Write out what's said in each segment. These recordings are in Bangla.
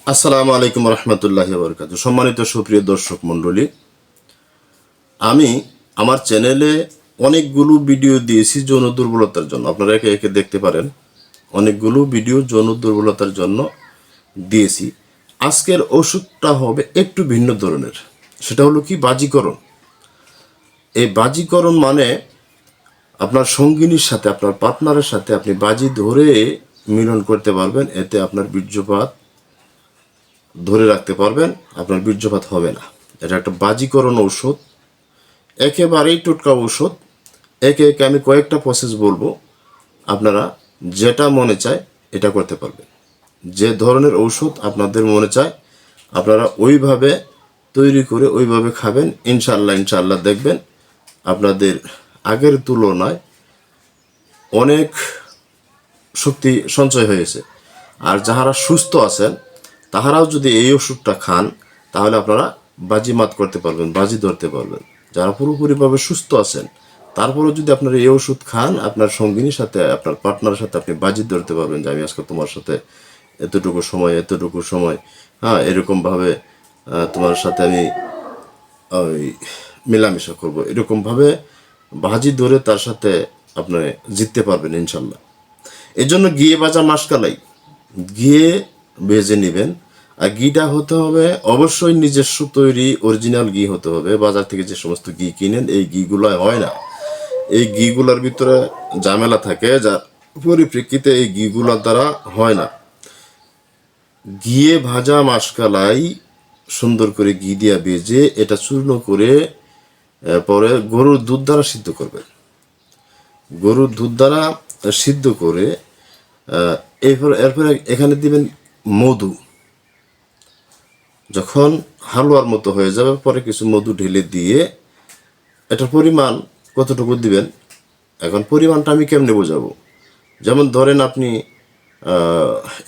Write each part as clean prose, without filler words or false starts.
আসসালামু আলাইকুম রহমতুল্লাহি ওয়া বারাকাতুহু। সম্মানিত সুপ্রিয় দর্শক মণ্ডলী, আমি আমার চ্যানেলে অনেকগুলো ভিডিও দিয়েছি যৌন দুর্বলতার জন্য। আপনারা একে একে দেখতে পারেন, অনেকগুলো ভিডিও যৌন দুর্বলতার জন্য দিয়েছি। আজকের ওষুধটা হবে একটু ভিন্ন ধরনের। সেটা হলো কি, বাজিকরণ। এই বাজিকরণ মানে আপনার সঙ্গিনীর সাথে, আপনার পার্টনারের সাথে আপনি বাজি ধরে মিলন করতে পারবেন। এতে আপনার বীর্যপাত ধরে রাখতে পারবেন, আপনার বীর্যপাত হবে না। এটা একটা বাজিকরণ ঔষধ, একেবারেই টোটকা ঔষধ। একে একে আমি কয়েকটা প্রসেস বলবো, আপনারা যেটা মনে চায় এটা করতে পারবেন। যে ধরনের ঔষধ আপনাদের মনে চায় আপনারা ওইভাবে তৈরি করে ওইভাবে খাবেন। ইনশাল্লাহ ইনশাল্লাহ দেখবেন আপনাদের আগের তুলনায় অনেক শক্তি সঞ্চয় হয়েছে। আর যাহারা সুস্থ আছেন তাহারাও যদি এই ওষুধটা খান তাহলে আপনারা বাজিমাত করতে পারবেন, বাজি ধরতে পারবেন। যারা পুরোপুরিভাবে সুস্থ আছেন তারপরেও যদি আপনারা এই ওষুধ খান, আপনার সঙ্গিনীর সাথে, আপনার পার্টনারের সাথে আপনি বাজি ধরতে পারবেন যে আমি আজকে তোমার সাথে এতটুকু সময় হ্যাঁ এরকমভাবে তোমার সাথে আমি ওই মেলামেশা করবো, এরকমভাবে বাজি ধরে তার সাথে আপনি জিততে পারবেন ইনশাল্লাহ। এই জন্য ঘিয়ে ভাজা মাসকালাই, ঘিয়ে ভেজে নেবেন। আর ঘিটা হতে হবে অবশ্যই নিজস্ব তৈরি অরিজিনাল ঘি হতে হবে। বাজার থেকে যে সমস্ত ঘি কিনেন এই ঘিগুলো হয় না। এই ঘিগুলোর ভিতরে ঝামেলা থাকে, যার পরিপ্রেক্ষিতে এই ঘিগুলোর দ্বারা হয় না। ঘিয়ে ভাজা মাসকালাই সুন্দর করে ঘি দিয়া ভেজে এটা চূর্ণ করে পরে গরুর দুধ দ্বারা সিদ্ধ করবেন। গরুর দুধ দ্বারা সিদ্ধ করে এরপরে এখানে দিবেন মধু। যখন হালুয়ার মতো হয়ে যাবে পরে কিছু মধু ঢেলে দিয়ে এটার পরিমাণ কতটুকু দিবেন, এখন পরিমাণটা আমি কেমনে বোঝাবো। যেমন ধরেন আপনি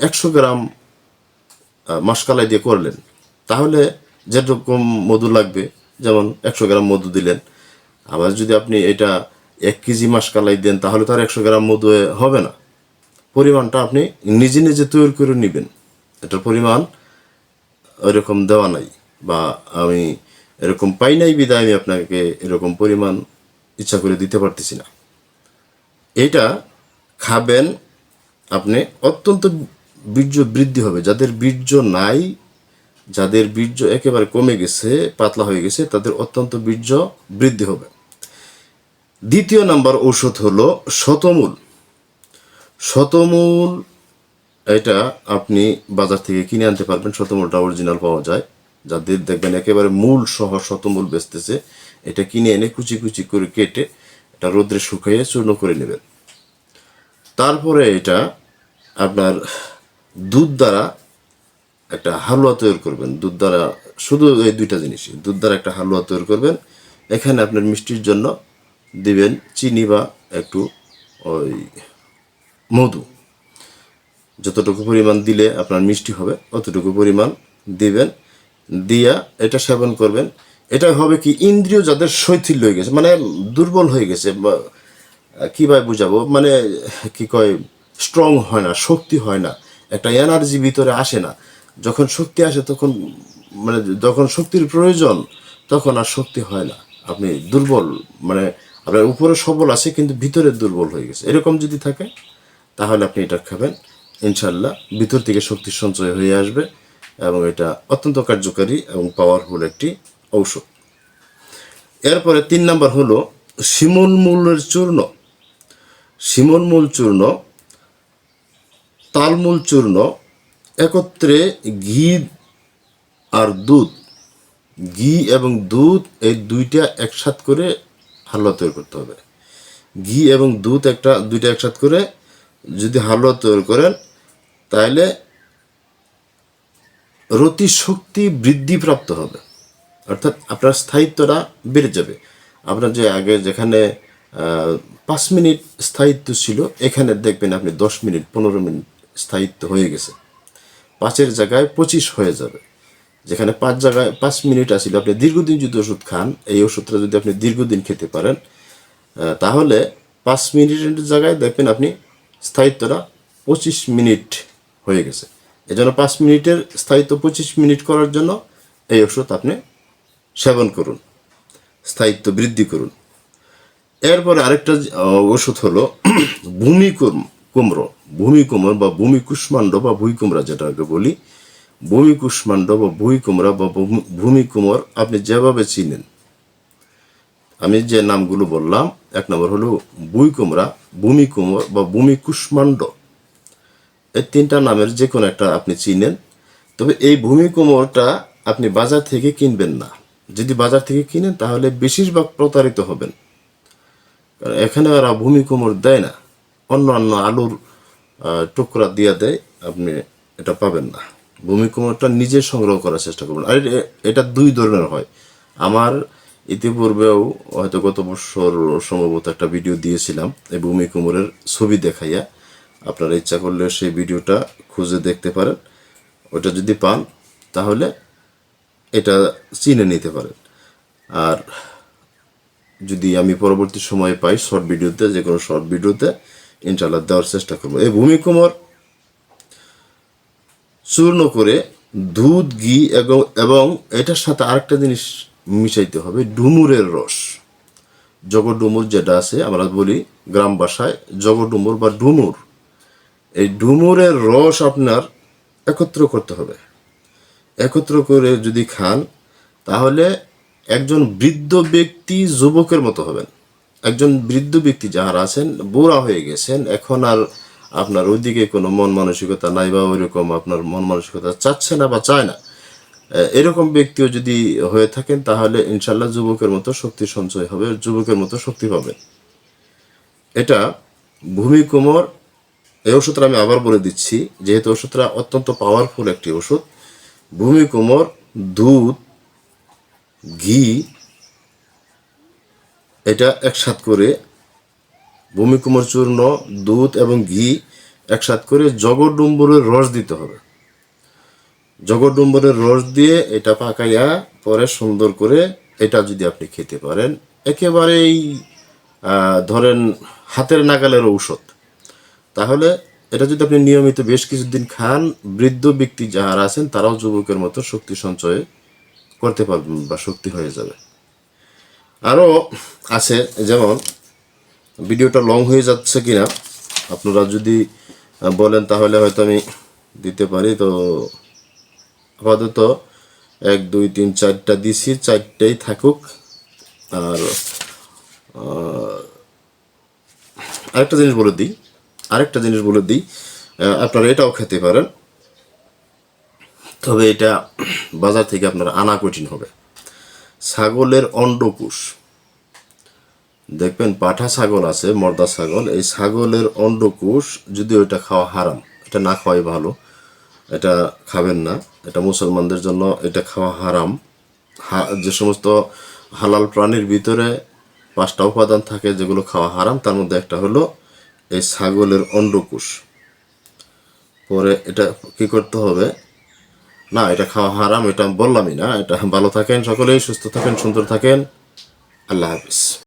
100 গ্রাম মাসকালাই দিয়ে করলেন, তাহলে যেরকম মধু লাগবে, যেমন 100 গ্রাম মধু দিলেন। আবার যদি আপনি এটা 1 কেজি মাসকালাই দেন তাহলে তো আর 100 গ্রাম মধু হবে না। পরিমাণটা আপনি নিজে নিজে তৈরি করে নেবেন। এটার পরিমাণ ওইরকম দেওয়া নাই, বা আমি এরকম পাই নাই বিদায় আমি আপনাকে এরকম পরিমাণ ইচ্ছা করে দিতে পারতেছি না। এইটা খাবেন আপনি, অত্যন্ত বীর্য বৃদ্ধি হবে। যাদের বীর্য নাই, যাদের বীর্য একেবারে কমে গেছে, পাতলা হয়ে গেছে, তাদের অত্যন্ত বীর্য বৃদ্ধি হবে। দ্বিতীয় নাম্বার ঔষধ হলো শতমূল। শতমূল এটা আপনি বাজার থেকে কিনে আনতে পারবেন। শতমূলটা অরিজিনাল পাওয়া যায়। যাদের দেখবেন একেবারে মূল সহ শতমূল বেচতেছে, এটা কিনে এনে কুচি কুচি করে কেটে এটা রোদ্রে শুকিয়ে চূর্ণ করে নেবেন। তারপরে এটা আপনার দুধ দ্বারা একটা হালুয়া তৈরি করবেন। দুধ দ্বারা শুধু এই দুইটা জিনিসই, দুধ দ্বারা একটা হালুয়া তৈরি করবেন। এখানে আপনার মিষ্টির জন্য দিবেন চিনি বা একটু ওই মধু। যতটুকু পরিমাণ দিলে আপনার মিষ্টি হবে অতটুকু পরিমাণ দিবেন, দিয়া এটা সেবন করবেন। এটা হবে কি, ইন্দ্রিয় যাদের শৈথিল্য হয়ে গেছে, মানে দুর্বল হয়ে গেছে, কীভাবে বুঝাবো, মানে কি কয়, স্ট্রং হয় না, শক্তি হয় না, একটা এনার্জি ভিতরে আসে না। যখন শক্তি আসে তখন, মানে যখন শক্তির প্রয়োজন তখন আর শক্তি হয় না। আপনি দুর্বল, মানে আপনার উপরে সবল আছে কিন্তু ভিতরে দুর্বল হয়ে গেছে, এরকম যদি থাকে তাহলে আপনি এটা খাবেন। ইনশাল্লাহ ভিতর থেকে শক্তির সঞ্চয় হয়ে আসবে এবং এটা অত্যন্ত কার্যকারী এবং পাওয়ারফুল একটি ঔষধ। এরপরে 3 নাম্বার হলো শিমুল মূলের চূর্ণ। শিমুল মূল চূর্ণ, তালমূল চূর্ণ একত্রে ঘি আর দুধ, ঘি এবং দুধ এই দুইটা একসাথ করে হালুয়া তৈরি করতে হবে। ঘি এবং দুইটা একসাথ করে যদি হালুয়া তৈরি করেন তাহলে রতি শক্তি বৃদ্ধিপ্রাপ্ত হবে, অর্থাৎ আপনার স্থায়িত্বটা বেড়ে যাবে। আপনার যে আগে যেখানে 5 মিনিট স্থায়িত্ব ছিল, এখানে দেখবেন আপনি 10 মিনিট 15 মিনিট স্থায়িত্ব হয়ে গেছে। 5-এর জায়গায় 25 হয়ে যাবে। যেখানে 5 মিনিট আসছিল, আপনি দীর্ঘদিন যদি ওষুধ খান, এই ওষুধটা যদি আপনি দীর্ঘদিন খেতে পারেন তাহলে 5 মিনিটের জায়গায় দেখবেন আপনি স্থায়িত্বটা 25 মিনিট হয়ে গেছে। এজন্য 5 মিনিটের স্থায়িত্ব 25 মিনিট করার জন্য এই ওষুধ আপনি সেবন করুন, স্থায়িত্ব বৃদ্ধি করুন। এরপরে আরেকটা ওষুধ হলো কুমড়ো, ভূমিকুমড় বা ভূমিকুষ্মাণ্ড বা ভুঁইকুমড়া যেটাকে বলি, ভূমিকুষ্মাণ্ড বা ভুঁইকুমড়া বা ভূমিকুমড় আপনি যেভাবে চিনেন, আমি যে নামগুলো বললাম, 1 নম্বর হলো ভুঁইকুমড়া, ভূমিকুমড় বা ভূমিকুষ্মাণ্ড, এই 3টা নামের যে কোনো একটা আপনি চিনেন। তবে এই ভূমিকুমড়টা আপনি বাজার থেকে কিনবেন না। যদি বাজার থেকে কিনেন তাহলে বেশিরভাগ প্রতারিত হবেন, কারণ এখানে ওরা ভূমিকুমড় দেয় না, অন্য আলুর টুকরা দিয়ে দেয়, আপনি এটা পাবেন না। ভূমিকুমড়টা নিজে সংগ্রহ করার চেষ্টা করবেন। আর এটা 2 ধরনের হয়। আমার ইতিপূর্বেও হয়তো গত বছর সম্ভবত একটা ভিডিও দিয়েছিলাম এই ভূমিকুমড়ের ছবি দেখাইয়া, আপনারা ইচ্ছা করলে সেই ভিডিওটা খুঁজে দেখতে পারেন। ওটা যদি পান তাহলে এটা চিনে নিতে পারেন। আর যদি আমি পরবর্তী সময়ে পাই শর্ট ভিডিওতে, যে কোনো শর্ট ভিডিওতে ইনশাল্লাহ দেওয়ার চেষ্টা করবো। এই ভূমিকুমড় চূর্ণ করে দুধ, ঘি এবং এটার সাথে আরেকটা জিনিস মিশাইতে হবে, ডুমুরের রস। জগডুমুর যেটা আছে, আমরা বলি গ্রাম ভাষায় জগডুমুর বা ডুমুর, এই ডুমুরের রস আপনার একত্র করতে হবে। একত্র করে যদি খান তাহলে একজন বৃদ্ধ ব্যক্তি যুবকের মতো হবেন। একজন বৃদ্ধ ব্যক্তি যারা আছেন, বুড়া হয়ে গেছেন, এখন আর আপনার ওইদিকে কোনো মন মানসিকতা নাই বা ওইরকম আপনার মন মানসিকতা চাচ্ছে না বা চায় না, এরকম ব্যক্তিও যদি হয়ে থাকেন তাহলে ইনশাল্লাহ যুবকের মতো শক্তি সঞ্চয় হবে, যুবকের মতো শক্তি পাবেন। এটা ভূমিকুমড়, এই ওষুধটা আমি আবার বলে দিচ্ছি যেহেতু ওষুধটা অত্যন্ত পাওয়ারফুল একটি ওষুধ। ভূমিকুমড়, দুধ, ঘি, এটা একসাথ করে, ভূমিকুমড় চূর্ণ, দুধ এবং ঘি একসাথ করে জগডুম্বুরের রস দিতে হবে। জগডুম্বুরের রস দিয়ে এটা পাকাইয়া পরে সুন্দর করে এটা যদি আপনি খেতে পারেন, একেবারেই ধরেন হাতের নাগালের ঔষধ, তাহলে এটা যদি আপনি নিয়মিত বেশ কিছুদিন খান, বৃদ্ধ ব্যক্তি যারা আছেন তারাও যুবকের মতো শক্তি সঞ্চয় করতে পারবেন বা শক্তি হয়ে যাবে। আরও আছে, যেমন ভিডিওটা লং হয়ে যাচ্ছে কিনা আপনারা যদি বলেন তাহলে হয়তো আমি দিতে পারি। তো আপাতত 1 2 3 4টা দিছি, 4টাই থাকুক। আর আরেকটা জিনিস বলে দিই, আপনারা এটাও খেতে পারেন, তবে এটা বাজার থেকে আপনারা আনা কঠিন হবে। ছাগলের অন্ডকোষ, দেখবেন পাঠা ছাগল আছে, মর্দা ছাগল, এই ছাগলের অন্ডকোষ, যদিও এটা খাওয়া হারাম, এটা না খাওয়াই ভালো, এটা খাবেন না, এটা মুসলমানদের জন্য এটা খাওয়া হারাম। যে সমস্ত হালাল প্রাণীর ভিতরে 5টা উপাদান থাকে যেগুলো খাওয়া হারাম, তার মধ্যে একটা হলো এই ছাগলের অন্ডকোষ। পরে এটা কি করতে হবে, না এটা খাওয়া হারাম, এটা বললামই না। এটা ভালো থাকেন সকলেই, সুস্থ থাকেন, সুন্দর থাকেন, আল্লাহ হাফিজ।